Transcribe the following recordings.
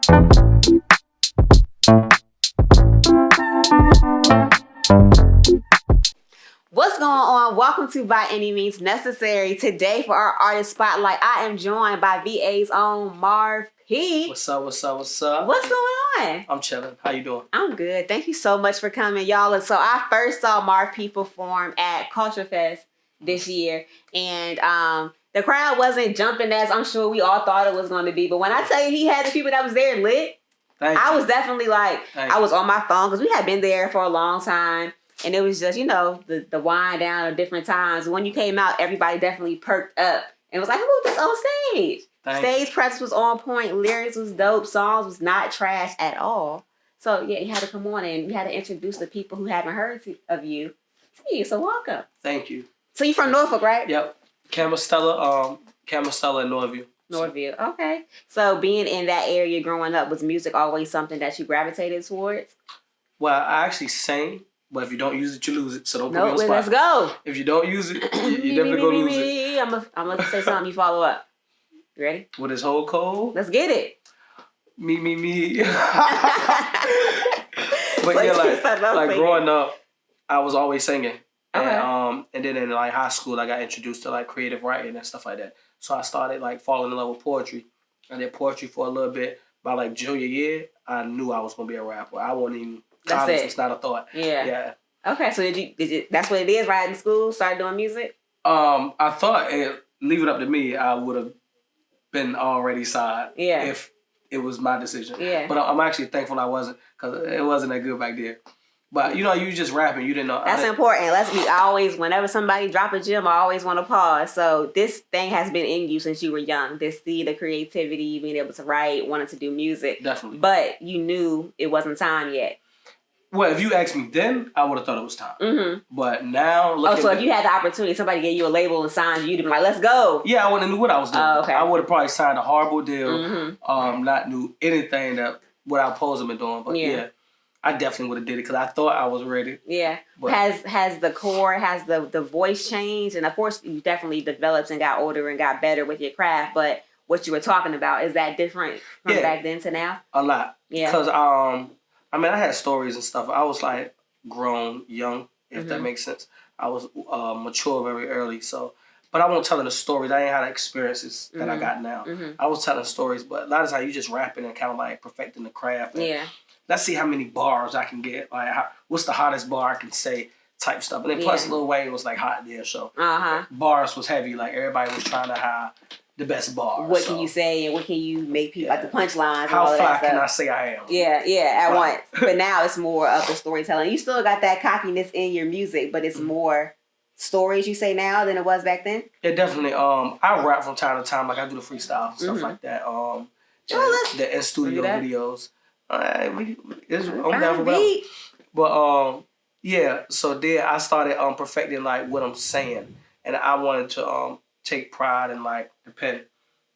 What's going on? Welcome to By Any Means Necessary. Today for our artist spotlight, I am joined by VA's own Marv P. What's up? What's up? What's up? What's going on? I'm chilling. How you doing? I'm good. Thank you so much for coming, y'all. So I first saw Marv P perform at Culture Fest this year, and the crowd wasn't jumping as I'm sure we all thought it was going to be. But when I tell you he had the people that was there lit, I was definitely like, I was on my phone because we had been there for a long time. And it was just, you know, the wind down of different times. When you came out, everybody definitely perked up. And it was like, who was this on stage? Stage presence was on point. Lyrics was dope. Songs was not trash at all. So, yeah, you had to come on and you had to introduce the people who haven't heard of you to you. So, welcome. Thank you. So, you from Norfolk, right? Yep. Camastella in Northview. Northview. Okay. So, being in that area growing up, was music always something that you gravitated towards? Well, I actually sang. But if you don't use it, you lose it. So don't put me on the spot. Let's go. If you don't use it, you're definitely going to lose it. I'm going to say something. You follow up. You ready? With his whole code? Let's get it. Me. But yeah, like growing up, I was always singing. Okay. And then in like high school, I got introduced to like creative writing and stuff like that. So I started like falling in love with poetry. I did poetry for a little bit. By like junior year, I knew I was going to be a rapper. I wasn't even... College was not a thought. Yeah. Okay, so did you that's what it is, right? In school, started doing music? I thought, leave it up to me, I would have been already signed if it was my decision. Yeah. But I'm actually thankful I wasn't, because it wasn't that good back there. But, you know, you just rapping, you didn't know. That's important. Whenever somebody drop a gem, I always want to pause. So this thing has been in you since you were young. This seed of creativity, being able to write, wanting to do music. Definitely. But you knew it wasn't time yet. Well, if you asked me then, I would have thought it was time. Mm-hmm. But now, if you had the opportunity, somebody gave you a label and signed you, you'd be like, "Let's go." Yeah, I wouldn't have knew what I was doing. Oh, okay. I would have probably signed a horrible deal. Not knew anything that what I was supposed to be doing. But yeah, I definitely would have did it because I thought I was ready. Yeah. But has the core, has the voice changed? And of course, you definitely developed and got older and got better with your craft. But what you were talking about, is that different from back then to now? A lot. Yeah. Because I had stories and stuff. I was like grown, young, if that makes sense. I was mature very early. So, but I wasn't telling the stories. I ain't had the experiences that I got now. I was telling stories, but a lot of times you just rapping and kind of like perfecting the craft. Let's see how many bars I can get. Like, what's the hottest bar I can say? Type stuff. And then plus Lil Wayne was like hot there, so bars was heavy. Like everybody was trying to have the best bar. What can you say and what can you make people like the punchlines? How far can I say I am? At once. But now it's more of the storytelling. You still got that cockiness in your music, but it's more stories you say now than it was back then. Yeah, definitely. I rap from time to time, like I do the freestyle stuff like that. The in studio videos. I'm down for that. But so then I started perfecting like what I'm saying, and I wanted to take pride in like the pen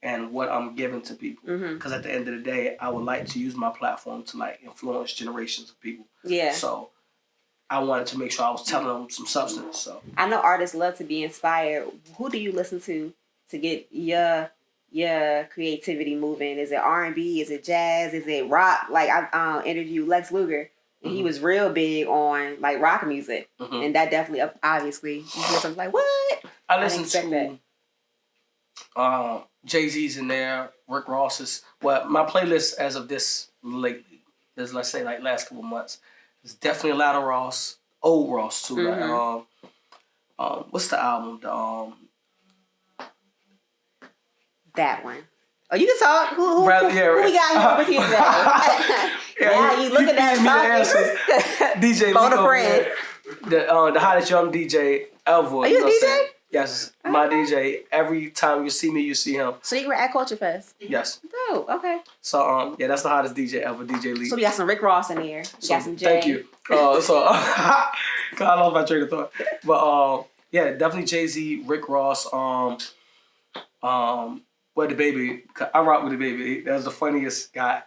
and what I'm giving to people. Because at the end of the day, I would like to use my platform to like influence generations of people. Yeah. So I wanted to make sure I was telling them some substance. So I know artists love to be inspired. Who do you listen to get your creativity moving? Is it R&B? Is it jazz? Is it rock? Like I interviewed Lex Luger. And he was real big on like rock music. And that definitely, obviously, you hear something like, what? I listen to Jay-Z's in there, Rick Ross's. Well, my playlist as of this lately, let's say like last couple months, is definitely a lot of Ross, old Ross too. Like, what's the album? That one. Oh, you can talk. Who we got here with you today? Yeah, you looking at talking. DJ Phone a friend. The hottest young DJ ever. Are you a DJ? Yes, my DJ. Every time you see me, you see him. So you were at Culture Fest? Yes. Oh, okay. So that's the hottest DJ ever, DJ Lee. So we got some Rick Ross in here. We got some Jay. Thank you. I lost my train of thought. But definitely Jay-Z, Rick Ross, the baby. I rock with the baby. That's the funniest guy.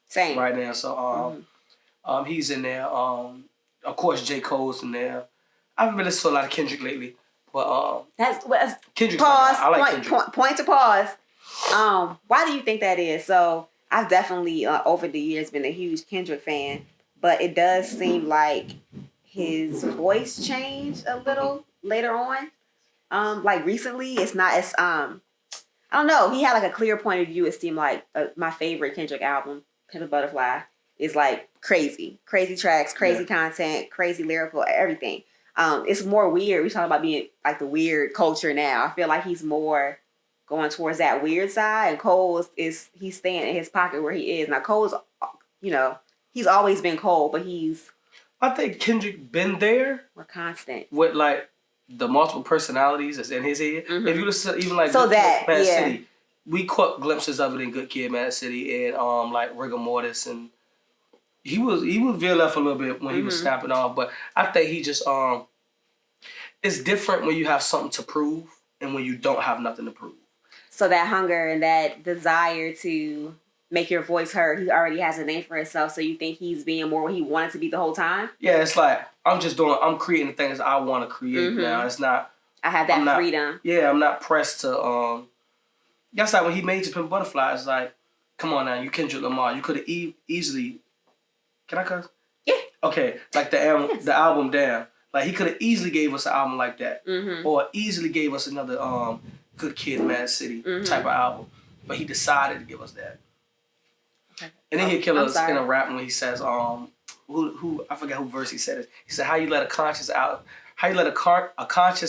Same. Right now. So he's in there. Of course J. Cole's in there. I haven't been listening to a lot of Kendrick lately. But that's Kendrick's pause. I like Kendrick. Point to pause. Why do you think that is? So I've definitely over the years been a huge Kendrick fan, but it does seem like his voice changed a little later on. Like recently, it's not as I don't know. He had like a clear point of view. It seemed like my favorite Kendrick album, Pimp a Butterfly, is like crazy tracks, crazy content, crazy lyrical, everything. It's more weird. We talk about being like the weird culture now. I feel like he's more going towards that weird side, and Cole is he's staying in his pocket where he is now. Cole's, he's always been Cole, but I think Kendrick been there. More constant with like the multiple personalities that's in his head. Mm-hmm. If you listen, even like so Good that Kid, Mad City, we caught glimpses of it in Good Kid, Mad City, and like Rigor Mortis, and he was veer left a little bit when he was snapping off. But I think he just it's different when you have something to prove and when you don't have nothing to prove. So that hunger and that desire to make your voice heard, he already has a name for himself. So you think he's being more what he wanted to be the whole time? Yeah, it's like I'm creating the things I want to create now. It's not. I have that freedom. Yeah, I'm not pressed to. That's like when he made Pimp Butterfly. It's like, come on now, you Kendrick Lamar. You could have easily. Can I cuss? Yeah. Okay, like the album Damn. Like he could have easily gave us an album like that, or easily gave us another Good Kid, Mad City type of album, but he decided to give us that. Okay. And then he'll kill us in a rap when he says, who I forget who verse he said it. He said, "How you let a conscious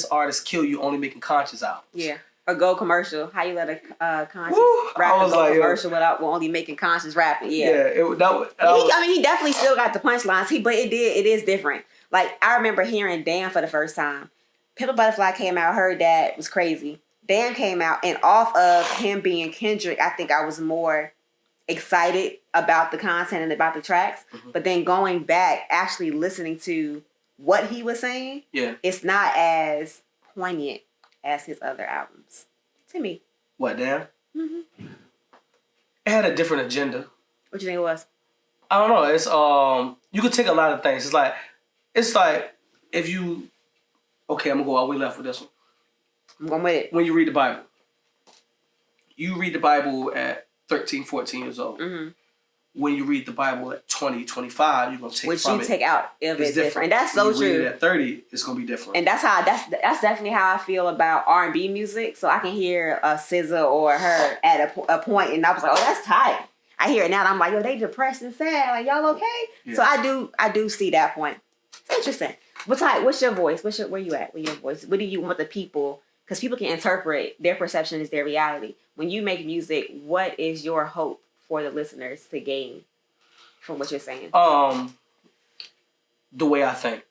artist kill you, only making conscious albums." Yeah. Or go commercial. How you let a conscious rapper go commercial without only making conscious rapping? Yeah. He definitely still got the punchlines. But it is different. Like I remember hearing Damn for the first time. Pimp a Butterfly came out. Heard that, was crazy. Damn came out, and off of him being Kendrick, I think I was more excited about the content and about the tracks. But then going back, actually listening to what he was saying, it's not as poignant as his other albums to me. What, Damn? It had a different agenda. What you think it was? I don't know. It's you could take a lot of things. It's like if you I'm gonna go all the way left with this one. I'm going with it. When you read the Bible. You read the Bible at 13, 14 years old. When you read the Bible at 20, 25, you're going to take which from it. Which you take out of it different. And that's so true. When you read it at 30, it's going to be different. And that's definitely how I feel about R&B music. So I can hear a SZA or her at a point, and I was like, oh, that's tight. I hear it now, and I'm like, yo, they depressed and sad. Like, y'all okay? Yeah. So I do see that point. It's interesting. What's your voice? Where you at with your voice? What do you want the people... Because people can interpret their perception as their reality. When you make music, what is your hope for the listeners to gain from what you're saying? The way I think.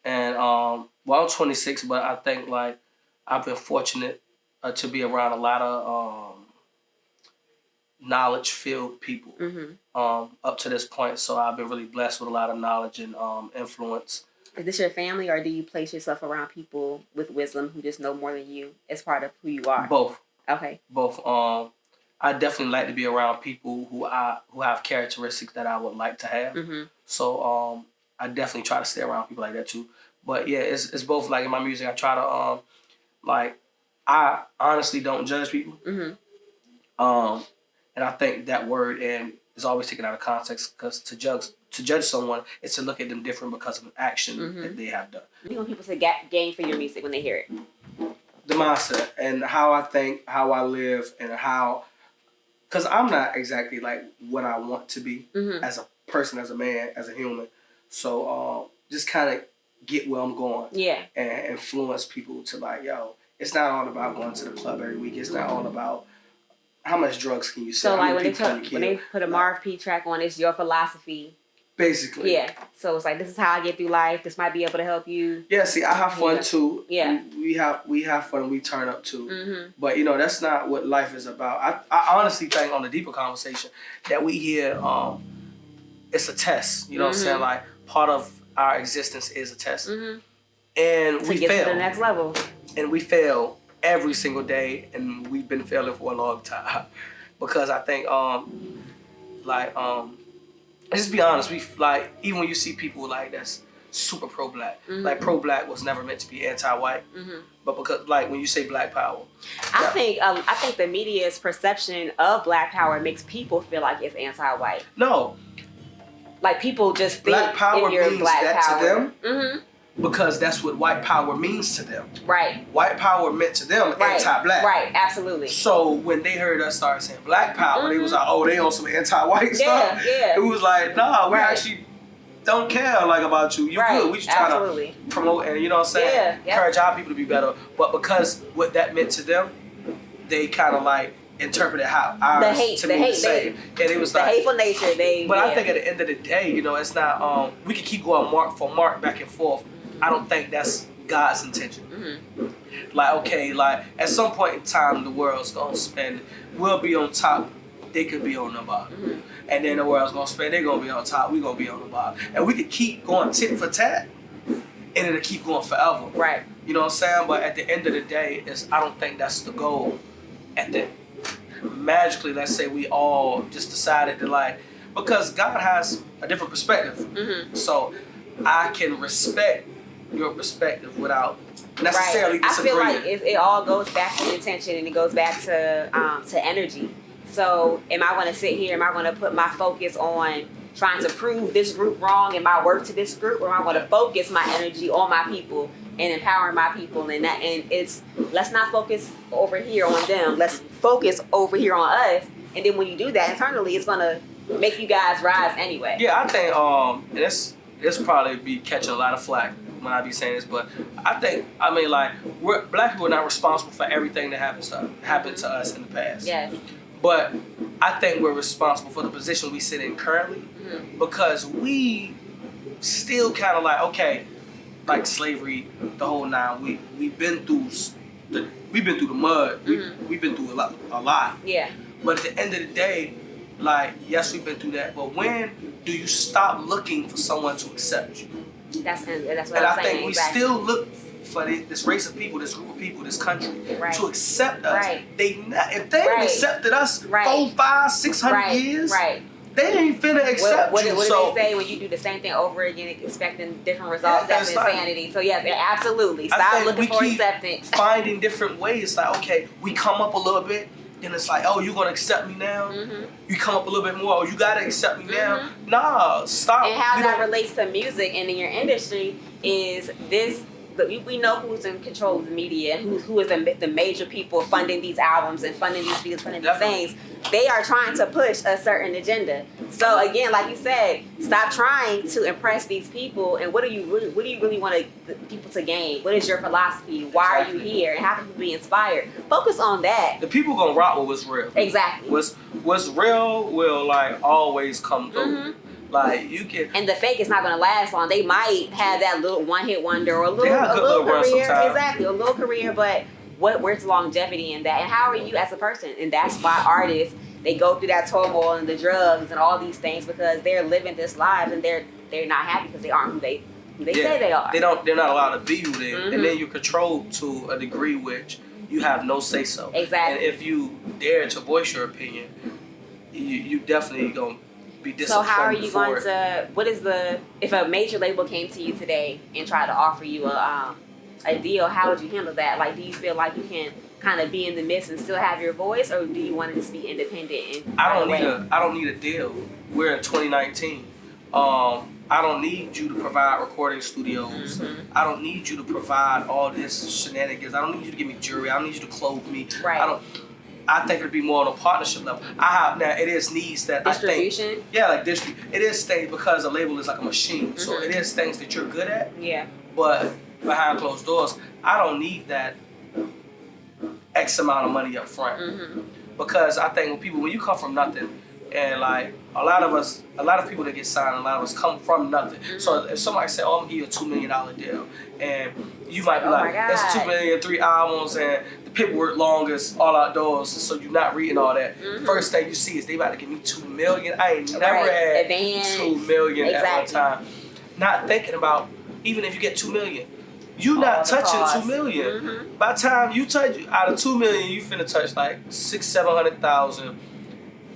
And, I'm 26, but I think, like, I've been fortunate to be around a lot of knowledge-filled people up to this point. So I've been really blessed with a lot of knowledge and influence. Is this your family, or do you place yourself around people with wisdom who just know more than you as part of who you are? Both. Okay. Both. I definitely like to be around people who have characteristics that I would like to have. So I definitely try to stay around people like that too. But yeah, it's both. Like in my music, I try to I honestly don't judge people. And I think that word is always taken out of context, because to judge someone is to look at them different because of an action that they have done. What do you want people to gain for your music when they hear it? The mindset and how I think, how I live, and how... Because I'm not exactly like what I want to be as a person, as a man, as a human. So just kind of get where I'm going. Yeah. And influence people to like, yo, it's not all about going to the club every week. It's not all about... How much drugs can you sell? So like when they put a Marv P track on, it's your philosophy. Basically. Yeah. So it's like, this is how I get through life. This might be able to help you. Yeah, see, I have fun too. Yeah. We have fun and we turn up too. But that's not what life is about. I honestly think, on the deeper conversation, that we hear it's a test. You know what I'm saying? Like, part of our existence is a test. And we fail. To get to the next level. And we fail every single day, and we've been failing for a long time. Because I think just be honest, even when you see people like that's super pro-black. Like pro-black was never meant to be anti-white, but because like when you say black power, I think the media's perception of black power makes people feel like it's anti-white. No, like people just think black power in your means black that power. to them because that's what white power means to them. Right. White power meant to them anti-black. Right. Absolutely. So when they heard us start saying black power, they was like, oh, they on some anti-white stuff. Yeah. It was like, nah, we actually don't care like about you. You good. We just trying to promote and you know what I'm saying? Encourage our people to be better. But because what that meant to them, they kind of like interpreted how ours to me the same. And it was the like hateful nature. But I think at the end of the day, you know, it's not we can keep going mark for mark back and forth. I don't think that's God's intention. Like, okay, like at some point in time the world's gonna spin. We'll be on top, they could be on the bottom. And then the world's gonna spin, they're gonna be on top, we're gonna be on the bottom. And we could keep going tit for tat and it'll keep going forever. Right. You know what I'm saying? But at the end of the day, I don't think that's the goal. Magically, let's say we all just decided to like, because God has a different perspective. So I can respect your perspective without necessarily disagreeing. I feel like it all goes back to intention and it goes back to energy. So am I going to sit here? Am I going to put my focus on trying to prove this group wrong and my work to this group, or am I going to focus my energy on my people and empowering my people? And it's let's not focus over here on them. Let's focus over here on us. And then when you do that internally, it's going to make you guys rise anyway. Yeah, I think this probably be catching a lot of flack when I be saying this, but I mean, like, black people are not responsible for everything that happened to us in the past. Yes. But I think we're responsible for the position we sit in currently because we still kind of like, okay, like slavery, the whole nine. We've been through the mud. We've been through a lot. Yeah. But at the end of the day, like, yes, we've been through that. But when do you stop looking for someone to accept you? That's what I'm saying. And I think we still look for this race of people, this group of people, this country to accept us. Right. If they ain't accepted us 400, 500, 600 years, they ain't finna accept what you. What do they say when you do the same thing over again, expecting different results? That's insanity. So yes, absolutely. Stop looking for acceptance. Finding different ways. Like, okay, we come up a little bit. Then it's like, oh, you gonna accept me now? You come up a little bit more. Oh, you gotta accept me now. Nah, stop. And how that relates to music and in your industry is this. We know who's in control of the media and who is the major people funding these albums and funding these videos, funding these things. They are trying to push a certain agenda. So again, like you said, stop trying to impress these people. And what do you really want people to gain? What is your philosophy? Why are you here? And how can you be inspired? Focus on that. The people gonna rock with what's real. Exactly. What's real will like always come through. Like you can, and the fake is not going to last long. They might have that little one-hit wonder or a little career, exactly, a little career. But where's the longevity in that? And how are you as a person? And that's why artists, they go through that turmoil and the drugs and all these things because they're living this life and they're not happy because they aren't who they say they are. They're not allowed to be who they are, and then you're controlled to a degree which you have no say so. Exactly. And if you dare to voice your opinion, you definitely gonna be disappointed. So how are you going to? If a major label came to you today and tried to offer you a deal, how would you handle that? Like, do you feel like you can kind of be in the midst and still have your voice, or do you want to just be independent? And I don't need a deal. We're in 2019. I don't need you to provide recording studios. I don't need you to provide all this shenanigans. I don't need you to give me jewelry. I don't need you to clothe me. Right. I think it'd be more on a partnership level. It is needs that distribution. I think. Yeah, like distribution. It is things because a label is like a machine. So it is things that you're good at. Yeah. But behind closed doors, I don't need that X amount of money up front. Because I think when you come from nothing, and like a lot of people that get signed, a lot of us come from nothing. So if somebody say, "Oh, I'm gonna give you a $2 million deal," and you might be like, "That's $2 million, 3 albums, and the paperwork longest, all outdoors," so you're not reading all that. First thing you see is they about to give me $2 million. I ain't never had $2 million at one time. Not thinking about even if you get $2 million, you not touching $2 million. By the time you touch out of $2 million, you finna touch like $600,000, $700,000.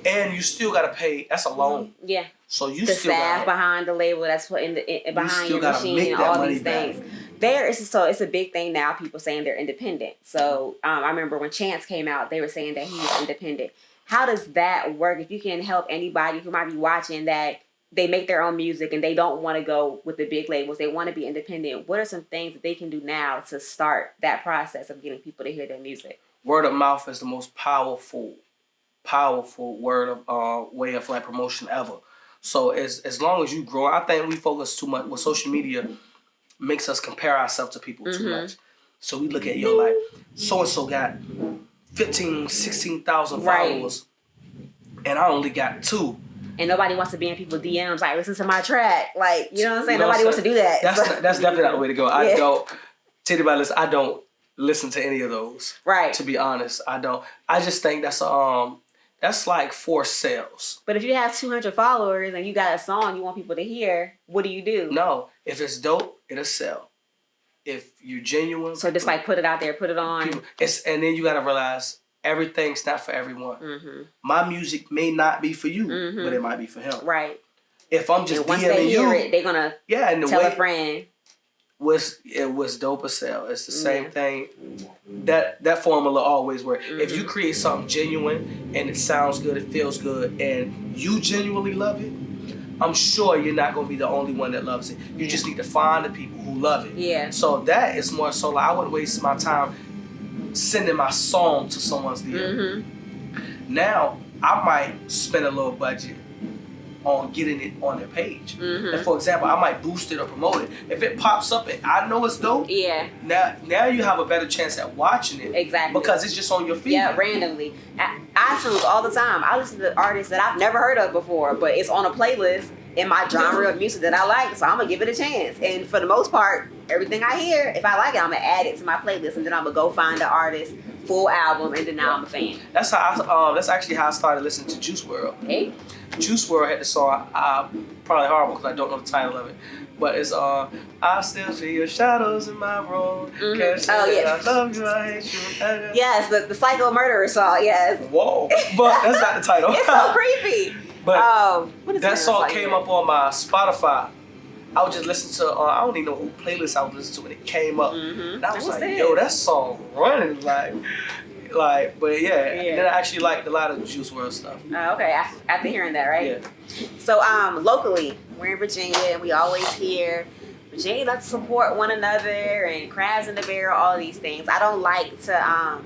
And you still gotta pay. That's a loan. Yeah. So you the still staff behind the label. That's what behind your machine and all these things. It's a big thing now. People saying they're independent. So I remember when Chance came out, they were saying that he's independent. How does that work? If you can help anybody who might be watching that they make their own music and they don't want to go with the big labels, they want to be independent. What are some things that they can do now to start that process of getting people to hear their music? Word of mouth is the most powerful word of way of like promotion ever. So as long as you grow, I think we focus too much with social media makes us compare ourselves to people too much. So we look at like so and so got 15, 16,000 followers, and I only got 2. And nobody wants to be in people's DMs like, listen to my track. Like, you know what I'm saying? Nobody wants to do that. That's definitely not the way to go. I don't, to anybody listen, I don't listen to any of those. Right. To be honest, I don't. I just think that's like for sales. But if you have 200 followers and you got a song you want people to hear, what do you do? No. If it's dope, it'll sell. If you're genuine. So just like put it out there, put it on. And then you got to realize everything's not for everyone. My music may not be for you, but it might be for him. Right. If I'm just once they hear it, they're going to tell a friend. It was dope as hell. It's the same thing. That formula always works. If you create something genuine and it sounds good, it feels good, and you genuinely love it, I'm sure you're not going to be the only one that loves it. You just need to find the people who love it. Yeah. So that is more so like I wouldn't waste my time sending my song to someone's DM. Now, I might spend a little budget on getting it on their page. And for example, I might boost it or promote it. If it pops up and I know it's dope, now you have a better chance at watching it. Exactly. Because it's just on your feed. Yeah, randomly. iTunes all the time. I listen to artists that I've never heard of before, but it's on a playlist in my genre of music that I like, so I'm gonna give it a chance. And for the most part, everything I hear, if I like it, I'm gonna add it to my playlist, and then I'm gonna go find the artist full album, and then now I'm a fan. That's how that's actually how I started listening to Juice WRLD. Hey. Juice WRLD had the song, probably horrible because I don't know the title of it, but it's I still see your shadows in my room. Can't say I love you, I hate you. Yes, the Psycho Murderer song. Yes. Whoa, but that's not the title. It's so creepy. But that song came up on my Spotify. I was just listening to I don't even know who playlist I was listening to when it came up, and I was like, yo, that song running but yeah. And then I actually liked a lot of the Juice WRLD stuff. Okay, after hearing that, right? Yeah. So locally, we're in Virginia, and we always hear Virginia, let's support one another, and crabs in the barrel, all these things. I don't like to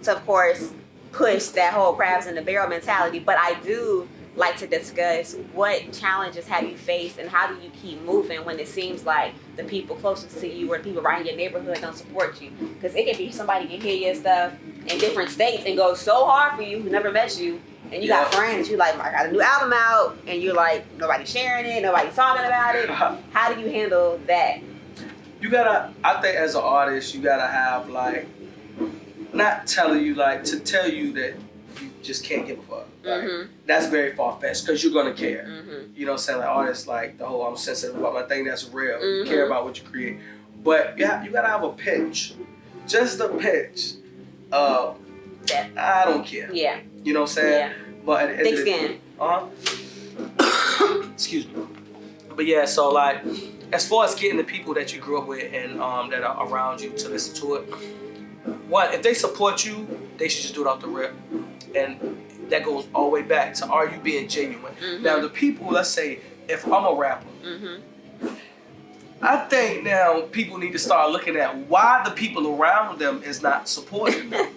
of course push that whole crabs in the barrel mentality, but I do like to discuss what challenges have you faced and how do you keep moving when it seems like the people closest to you or the people right in your neighborhood don't support you. Because it can be somebody can hear your stuff in different states and go so hard for you who never met you, and you got friends, you like, I got a new album out, and you're like, nobody's sharing it, nobody's talking about it. How do you handle that? You gotta, I think as an artist, you gotta have not telling you to tell you that you just can't give a fuck. That's very far-fetched because you're going to care. You know what I'm saying? Like artists, the whole I'm sensitive about my thing, that's real. You care about what you create. But you got to have a pitch. Just a pitch of, I don't care. Yeah. You know what I'm saying? Yeah. But at thick skin. Excuse me. But yeah, so as far as getting the people that you grew up with and that are around you to listen to it, one, if they support you, they should just do it off the rip. And that goes all the way back to, are you being genuine? Now, the people, let's say, if I'm a rapper, I think now people need to start looking at why the people around them is not supporting them.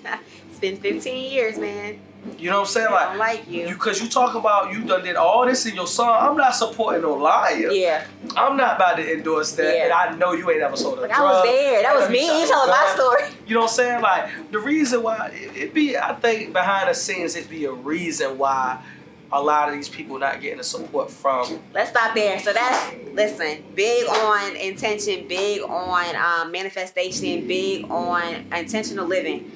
It's been 15 years, man. You know what I'm saying? I don't like you. Because you talk about you done did all this in your song. I'm not supporting no liar. Yeah. I'm not about to endorse that. Yeah. And I know you ain't ever sold a drug. I was there. That was me. You telling my story. You know what I'm saying? The reason why I think behind the scenes it'd be a reason why a lot of these people not getting the support from. Let's stop there. So listen, big on intention, big on manifestation, big on intentional living.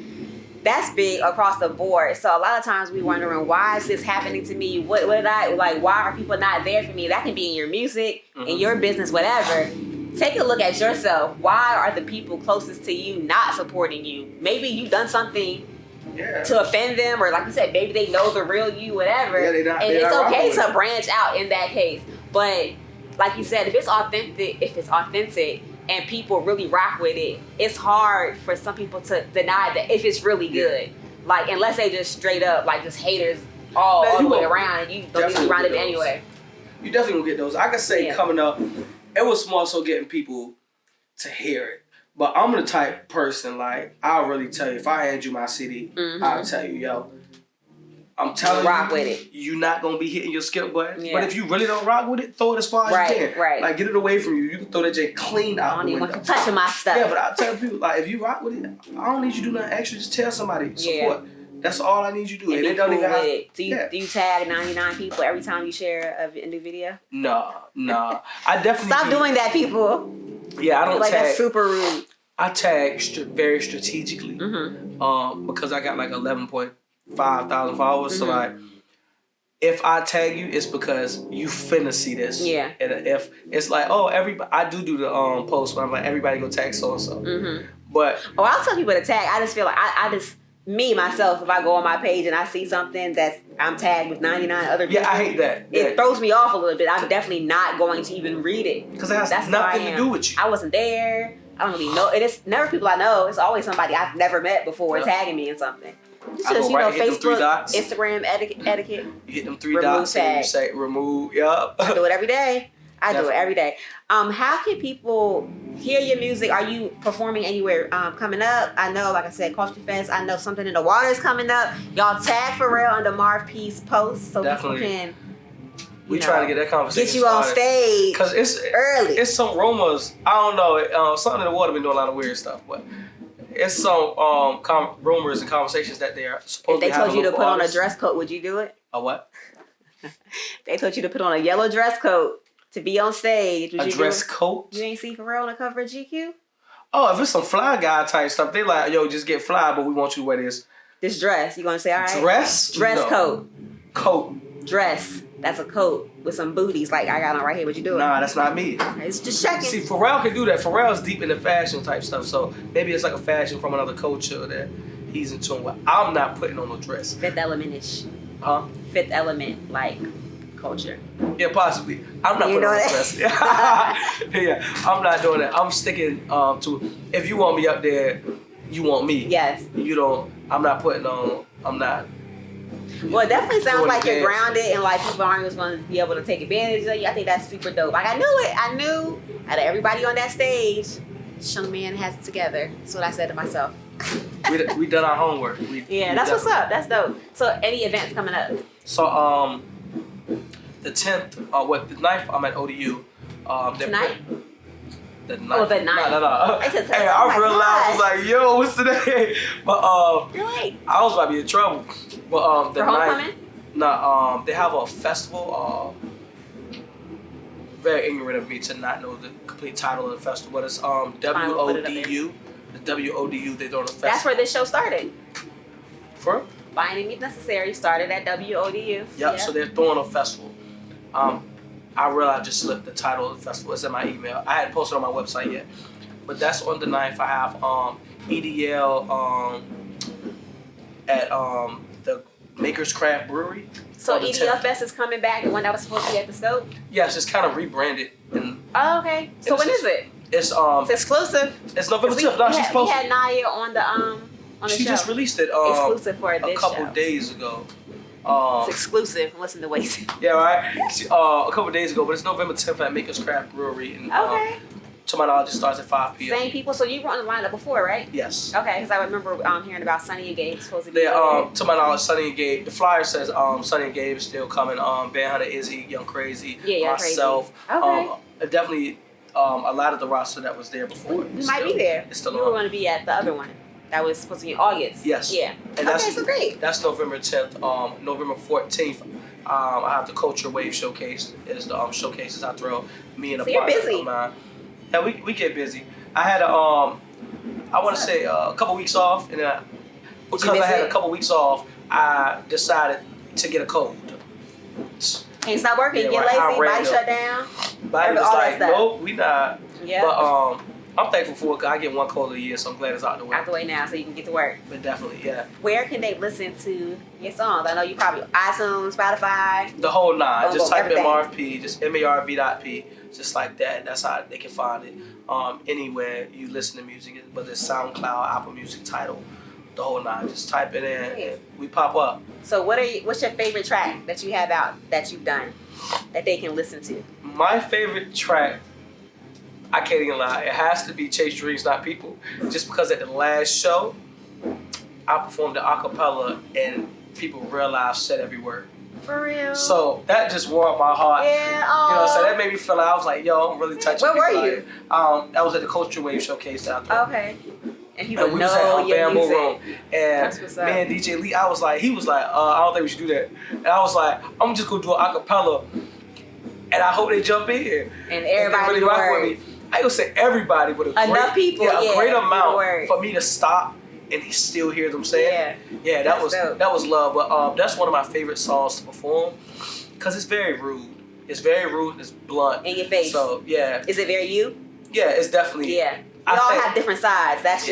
That's big across the board. So a lot of times we wondering, why is this happening to me? What did I, why are people not there for me? That can be in your music, in your business, whatever. Take a look at yourself. Why are the people closest to you not supporting you? Maybe you've done something to offend them, or like you said, maybe they know the real you, whatever. Yeah, and it's okay to branch out in that case. But like you said, if it's authentic and people really rock with it, it's hard for some people to deny that if it's really good. Like, unless they just straight up like just haters all the way around, and you don't get around it anyway. You definitely will get those. I can say coming up, it was more so getting people to hear it. But I'm the type person, like, I'll really tell you, if I hand you my CD, I'll tell you, yo, I'm telling rock you, with it. You're not going to be hitting your skip button. Yeah. But if you really don't rock with it, throw it as far as you can. Right. Like, get it away from you. You can throw that J clean out the window. I don't even want you touching my stuff. Yeah, but I tell people, like, if you rock with it, I don't need you to do nothing extra. Just tell somebody, support. Yeah. That's all I need you to do. And they don't even have it. Do you tag 99 people every time you share a new video? No. I definitely Stop doing that, people. Yeah, I don't like tag. That's super rude. I tag very strategically because I got like 11.5 thousand followers. So like, if I tag you, it's because you finna see this. Yeah. And if it's like, oh, everybody, I do the post where I'm like, everybody go tag so and so. But I'll tell people to tag. I just feel like I just. Me, myself, if I go on my page and I see something that's I'm tagged with 99 other people. Yeah, I hate that. It throws me off a little bit. I'm definitely not going to even read it. Because it has nothing to do with you. I wasn't there. I don't really know. It's never people I know. It's always somebody I've never met before tagging me in something. It's just, Facebook, Instagram etiquette. You hit them three dots and you say remove. Yup. I do it every day. Do it every day. How can people hear your music? Are you performing anywhere coming up? I know, like I said, Culture Fest. I know Something in the Water is coming up. Y'all tag Pharrell under Marv P's post so people can. We trying to get that conversation get you on stage because it's early. It's some rumors. I don't know. Something in the Water been doing a lot of weird stuff, but it's some rumors and conversations that they're supposed to. If they told you to put on a dress coat, would you do it? A what? They told you to put on a yellow dress coat to be on stage. A dress coat? You ain't see Pharrell on the cover of GQ? Oh, if it's some fly guy type stuff, they like, yo, just get fly, but we want you to wear this. This dress. You gonna say, all right? Dress? Coat. Coat. Dress. That's a coat with some booties like I got on right here. What you doing? Nah, that's not me. It's just checking. See, Pharrell can do that. Pharrell's deep into fashion type stuff, so maybe it's like a fashion from another culture that he's in tune with. I'm not putting on no dress. Fifth Element-ish. Huh? Fifth Element, like culture. Yeah, possibly. I'm not putting on no dress. Yeah, I'm not doing that. I'm sticking to, if you want me up there, you want me. Yes. You don't, I'm not putting on, I'm not. Well, it definitely sounds like you're grounded and like people aren't just going to be able to take advantage of you. I think that's super dope. Like I knew it. I knew out of everybody on that stage, this young man has it together. That's what I said to myself. we done our homework. That's what's up. That's dope. So any events coming up? So the 10th, the 9th, I'm at ODU. Tonight? The 9th. Oh, the 9th. No. Hey, I realized, I was like, yo, what's today? But you're late. I was about to be in trouble. But the for homecoming? 9th, they have a festival. Very ignorant of me to not know the complete title of the festival, but it's WODU. The WODU, they doing a festival. That's where this show started. For? By Any Means Necessary started at WODU. Yep, so they're throwing a festival. I realized I just slipped the title of the festival. It's in my email. I hadn't posted on my website yet. But that's on the 9th. I have EDL at the Maker's Craft Brewery. So EDL Fest is coming back, the one that was supposed to be at the Scope? Yes, it's kind of rebranded. Oh, okay. So when is it? It's exclusive. It's November 10th. No, she's supposed to. We had Naya on the she show. just released it exclusive for this a couple days ago. It's exclusive. Listen to Waze. Yeah, right. A couple days ago, but it's November 10th at Maker's Craft Brewery. And, okay. To my knowledge, it starts at 5 p.m. Same people. So you were on the lineup before, right? Yes. Okay, because I remember hearing about Sonny and Gabe supposed to be. To my knowledge, Sonny and Gabe. The flyer says Sonny and Gabe is still coming. Band Hunter, Izzy, Young Crazy, myself. Crazy. Okay. Definitely a lot of the roster that was there before. We might be there. It's still you were going to be at the other one. That was supposed to be in August. Yes. Yeah. And okay, so great. That's November 10th. November 14th, I have the Culture Wave Showcase. Is the showcases I throw. Me and a partner of mine. Yeah, we get busy. I had I want to say a couple weeks off, and then because I had a couple weeks off, I decided to get a cold. Can't stop working. Get lazy. Body shut down. Body was like, nope, we not. Yeah. But I'm thankful for it because I get one cold a year, so I'm glad it's out the way. Out the way now, so you can get to work. But definitely, yeah. Where can they listen to your songs? I know you probably iTunes, Spotify. The whole nine. Just type everything. in Marv P, just MARV.P, just like that. That's how they can find it. Anywhere you listen to music, whether it's SoundCloud, Apple Music, Tidal, the whole nine. Just type it in, and we pop up. So what's your favorite track that you have out that you've done that they can listen to? My favorite track, I can't even lie, it has to be Chase Dreams Not People. Just because at the last show, I performed the acapella and people realized said every word. For real? So that just warmed my heart. Yeah, oh. You know, so that made me feel like I was like, yo, I'm really touching. Where were you? That was at the Culture Wave Showcase out there. Okay. And people we was at your BAMN music. Room. And man, DJ Lee, he was like, I don't think we should do that. And I was like, I'm just gonna do an acapella. And I hope they jump in. And everybody really rock with me. I ain't gonna say everybody, but a great amount for me to stop and still hear them saying. Yeah, that was love. But that's one of my favorite songs to perform because it's very rude. It's very rude and it's blunt. In your face. So yeah. Is it very you? Yeah, it's definitely. Yeah. We all have different sides. That's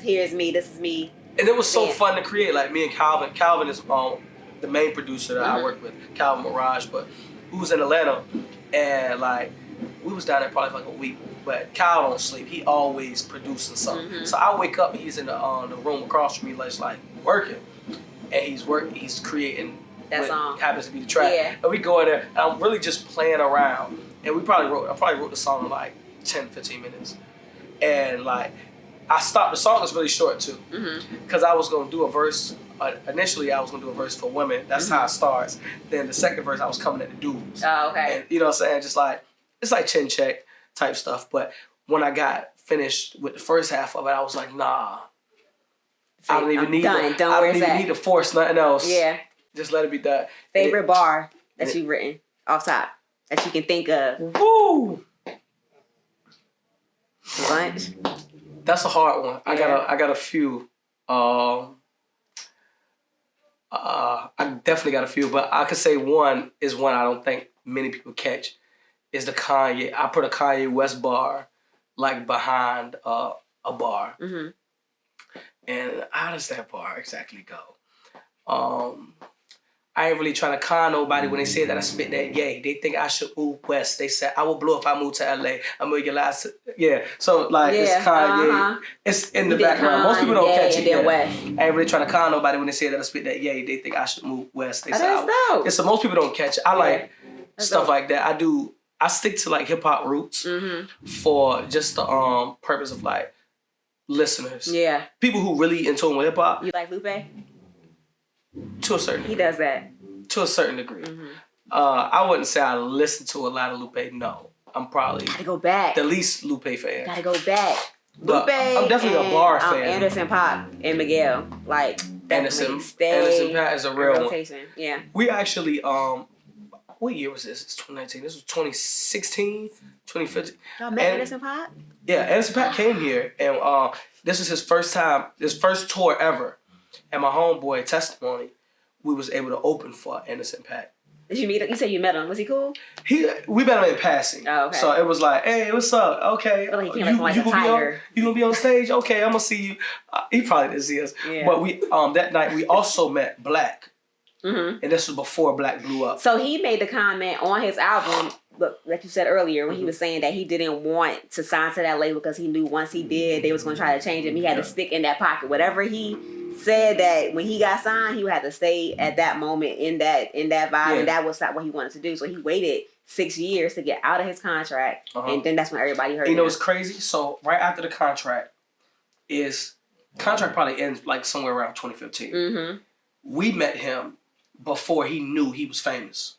here's me, this is me. And it was so fun to create. Like me and Calvin. Calvin is the main producer that I work with, Calvin Mirage, but we was in Atlanta and like we was down there probably for like a week. But Kyle don't sleep. He always producing something. So I wake up and he's in the room across from me, like working. And he's creating that song. Happens to be the track. Yeah. And we go in there and I'm really just playing around. And I probably wrote the song in like 10, 15 minutes. And like I stopped. The song was really short too, because I was gonna do a verse. Initially, I was gonna do a verse for women. That's how it starts. Then the second verse, I was coming at the dudes. Oh, okay. And you know what I'm saying? Just like it's like chin check type stuff. But when I got finished with the first half of it, I was like, nah. So I don't even need. I don't even need to force nothing else. Yeah. Just let it be done. Favorite bar that you've written off top that you can think of? Woo. Lunch. That's a hard one. Yeah. I got a few. I definitely got a few, but I could say one I don't think many people catch is the Kanye. I put a Kanye West bar like behind a bar. And how does that bar exactly go? I ain't really trying to con nobody when they say that I spit that yay. They think I should move west. They said I will blow if I move to LA. I'm gonna get lots of, So like it's Kanye. It's in the background. Most people don't catch it yet. West. I ain't really trying to con nobody when they say that I spit that yay. They think I should move west. They say so most people don't catch it. I like stuff like that. I stick to like hip hop roots for just the purpose of like listeners. Yeah. People who really in tune with hip hop. You like Lupe? To a certain degree. He does that. To a certain degree. I wouldn't say I listen to a lot of Lupe. No. I'm probably gotta go back. The least Lupe fan. Gotta go back. But Lupe I'm definitely a bar fan. Anderson .Paak and Miguel. Like Anderson .Paak is a real one. Yeah. We actually what year was this? It's 2019. This was 2016, 2015. Y'all met Anderson .Paak? Yeah, Anderson .Paak came here and this was his first tour ever. And my homeboy Testimony, we was able to open for Anderson .Paak. Did you meet him? You said you met him. Was he cool? We met him in passing. Oh, okay. So it was like, hey, what's up? Okay. Like you gonna be on stage? Okay, I'm gonna see you. He probably didn't see us. Yeah. But we that night we also met Black. And this was before Black blew up. So he made the comment on his album, like you said earlier, when he was saying that he didn't want to sign to that label because he knew once he did, they was going to try to change him. He had to stick in that pocket. Whatever he said that when he got signed, he would have to stay at that moment in that vibe, and that was not what he wanted to do. So he waited 6 years to get out of his contract, and then that's when everybody heard. You know what's crazy? So right after the contract probably ends like somewhere around 2015. We met him before he knew he was famous.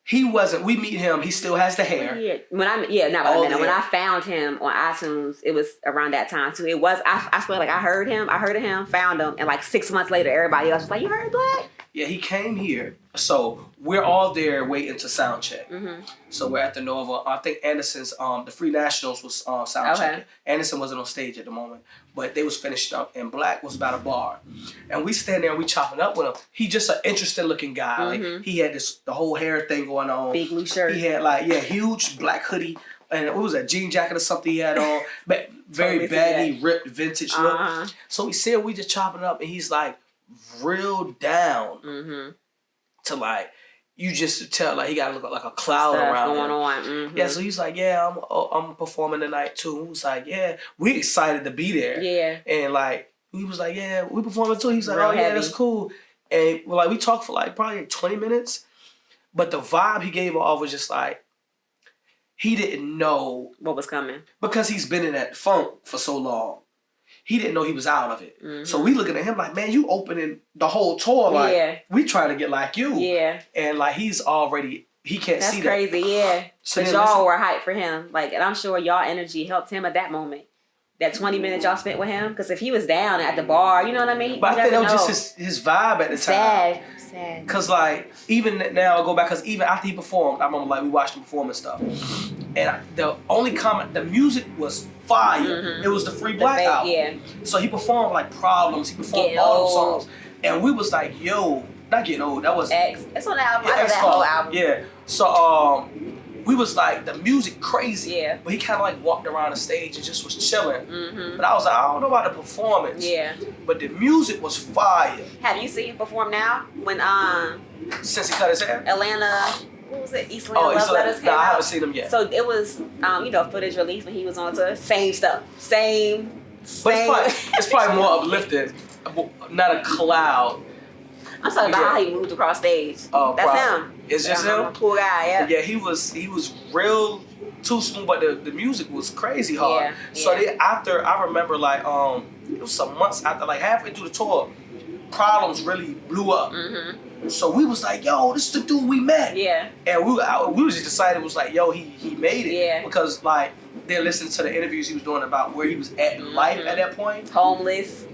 He wasn't. We meet him. He still has the hair. When I found him on iTunes, it was around that time too. It was. I swear, like I heard of him, found him, and like 6 months later, everybody else was like, "You heard Black?" Yeah, he came here. So we're all there waiting to sound check. So we're at the Nova. I think Anderson's the Free Nationals was sound checking. Anderson wasn't on stage at the moment, but they was finished up, and Black was about a bar, and we stand there and we chopping up with him. He just an interesting looking guy. Like he had the whole hair thing going on, big blue shirt. He had huge black hoodie and it was a jean jacket or something he had on, but very baggy, ripped, vintage look. So he said we just chopping it up, and he's like real down to like you just tell like he got to look like a cloud around him. Yeah, so he's like, yeah, I'm performing tonight too. He was like, yeah, we excited to be there. Yeah, and like he was like, yeah, we performing too. He's like, real heavy. That's cool. And like we talked for like probably 20 minutes, but the vibe he gave off was just like he didn't know what was coming because he's been in that funk for so long. He didn't know he was out of it. So we looking at him like, man, you opening the whole tour. Like, we trying to get like you. Yeah. And like, he can't see that. That's crazy, yeah. So but y'all were hyped for him. Like, and I'm sure y'all energy helped him at that moment. That 20 minutes y'all spent with him. Because if he was down at the bar, you know what I mean? But I think that was just his vibe at the time. Sad. Because like, even now I go back, because even after he performed, I remember like we watched him perform and stuff. And the only comment, the music was fire. It was the Free Black album. Yeah. So he performed like Problems. He performed all the songs. And we was like, yo, not Getting Old. That was X. It's on the album. Yeah, I know that whole album. Yeah. So we was like, the music crazy. Yeah. But he kind of like walked around the stage and just was chilling. But I was like, I don't know about the performance. Yeah. But the music was fire. Have you seen him perform now? When since he cut his hair? Atlanta. What was it? East Atlanta Love Letters came out? I haven't seen them yet. So it was, footage released when he was on tour. Same stuff. Same. But it's probably more uplifting. Not a cloud. I'm talking about how he moved across stage. Oh, that's him. It's just him? Cool guy, yeah. Yeah, he was real too smooth, but the music was crazy hard. Yeah, so after, I remember like, it was some months after, like halfway through the tour, Problems really blew up. So we was like, yo, this is the dude we met. Yeah. And we was just decided, it was like, yo, he made it. Yeah. Because like, they're listening to the interviews he was doing about where he was at in life at that point. Homeless.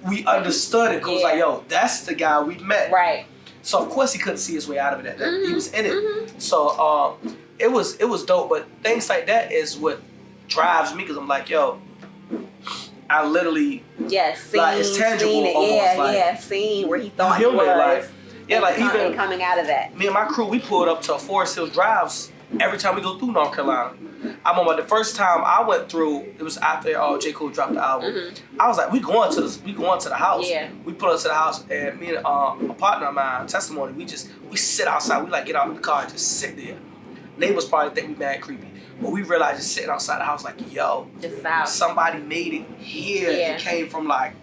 We understood it, because it was like, yo, that's the guy we met. Right. So of course he couldn't see his way out of it. He was in it. So it was dope. But things like that is what drives me, because I'm like, yo, I literally it's tangible almost. Seen where he thought he was. Even coming out of that. Me and my crew, we pulled up to Forest Hills Drives every time we go through North Carolina. I remember the first time I went through, it was after J. Cole dropped the album. I was like, we going to the house. Yeah. We pull up to the house, and me and a partner of mine, Testimony, we sit outside. We like get out of the car and just sit there. Neighbors probably think we mad creepy. But we realized just sitting outside the house like, yo, somebody made it here. It came from like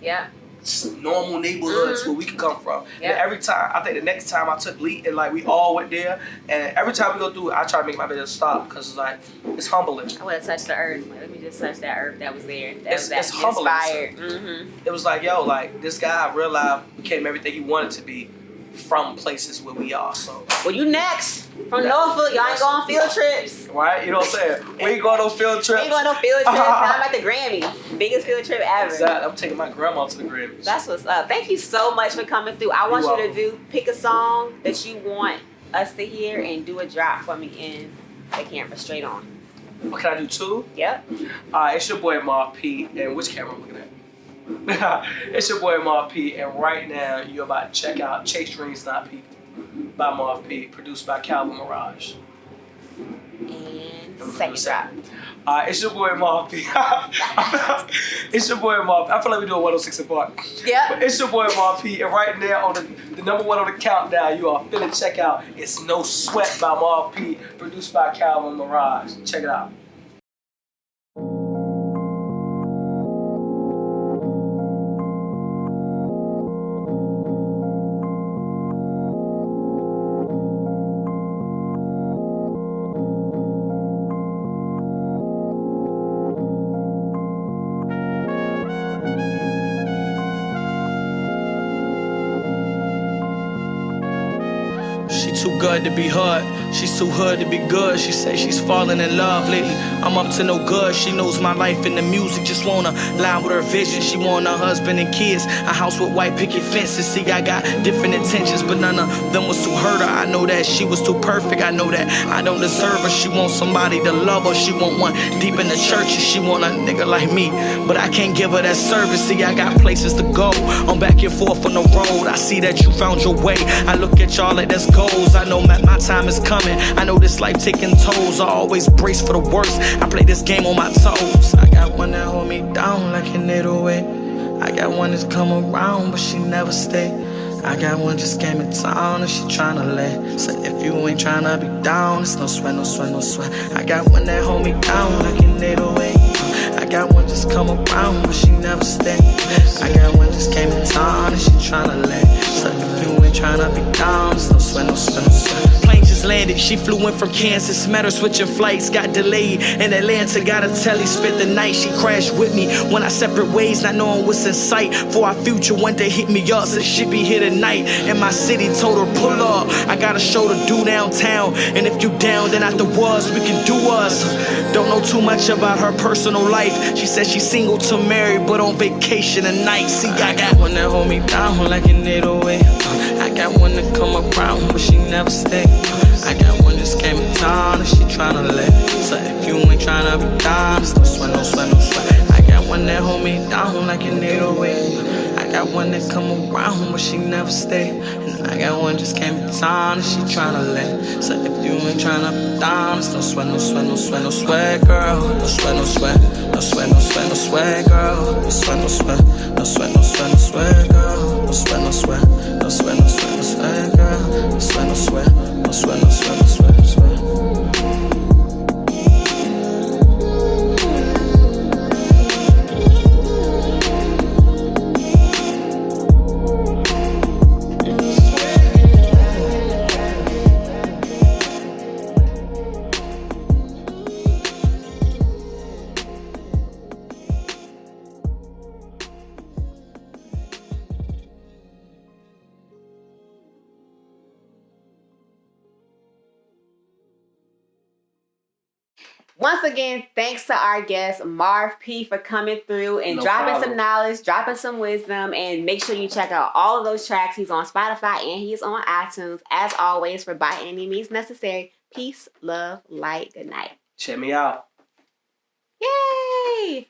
normal neighborhoods where we could come from. And every time, I think the next time I took Lee and like we all went there, and every time we go through, I try to make my business stop, because it's like, it's humbling. I would have touched the earth. Like, let me just touch that earth that was there. It's humbling. Inspired. It was like, yo, like this guy real life became everything he wanted to be from places where we are. So well, you next from Norfolk. Y'all ain't going on field trips, right? You know what I'm saying? We ain't going on field trips. Ain't going on field trips. I'm at the Grammys, biggest field trip ever. Exactly. I'm taking my grandma to the Grammys. That's what's up. Thank you so much for coming through. I want you to pick a song that you want us to hear and do a drop for me in the camera straight on. What can I do? 2? Yep. It's your boy Marv P. And which camera I'm looking at? It's your boy Marv P, and right now you're about to check out Chase Dreams Not People by Marv P, produced by Calvin Mirage. And second drop. It's your boy Marv P. It's your boy Marv P. I feel like we're doing 106 apart. Yeah. It's your boy Marv P, and right now on the number 1 on the countdown, you are finna check out It's No Sweat by Marv P, produced by Calvin Mirage. Check it out. Too good to be hard, she's too hood to be good. She says she's falling in love lately. I'm up to no good. She knows my life in the music, just wanna line with her vision. She want a husband and kids, a house with white picket fences. See, I got different intentions, but none of them was to hurt her. I know that she was too perfect. I know that I don't deserve her. She want somebody to love her. She want one deep in the church, and she want a nigga like me, but I can't give her that service. See, I got places to go. I'm back and forth on the road. I see that you found your way. I look at y'all like that's gold. goals. I know my time is coming. I know this life taking tolls. I always brace for the worst. I play this game on my toes. I got one that hold me down like an 808. I got one that's come around, but she never stay. I got one just came in town and she tryna lay. So if you ain't tryna be down, it's no sweat, no sweat, no sweat. I got one that hold me down like an 808. I got one just come around, but she never stay. I got one just came in town and she tryna lay. So if you ain't tryna be down, it's no sweat, no sweat, no sweat. Plane just landed, she flew in from Kansas. Met her switching flights, got delayed in Atlanta. Got a telly, spent the night. She crashed with me when I separate ways, not knowing what's in sight. For our future, one day hit me up, said she be here tonight. In my city, told her pull up. I got a show to do downtown, and if you down, then afterwards we can do us. Don't know too much about her personal life. She said she's single to marry, but on vacation tonight. See, I got one that hold me down like an 808. I got one that come around, but she never stay. I got one that came in town and she tryna lay. So if you ain't tryna be down, it's no sweat, no sweat, no sweat. I got one that hold me down like an 808. I got one that come around, but she never stay. And I got one just came in town and she tryna lay. So if you ain't tryna be down, it's no sweat, no sweat, no sweat, no sweat, girl. No sweat, no sweat, no sweat, no sweat, no sweat, girl. No sweat, no sweat, no sweat, no sweat, no sweat, girl. No sweat, no sweat, no sweat, no sweat, no sweat, girl. No sweat, no sweat, no sweat, no sweat, no sweat, no sweat. Once again, thanks to our guest, Marv P, for coming through and dropping some knowledge, dropping some wisdom, and make sure you check out all of those tracks. He's on Spotify and he's on iTunes. As always, for By Any Means Necessary, peace, love, light, good night. Check me out. Yay!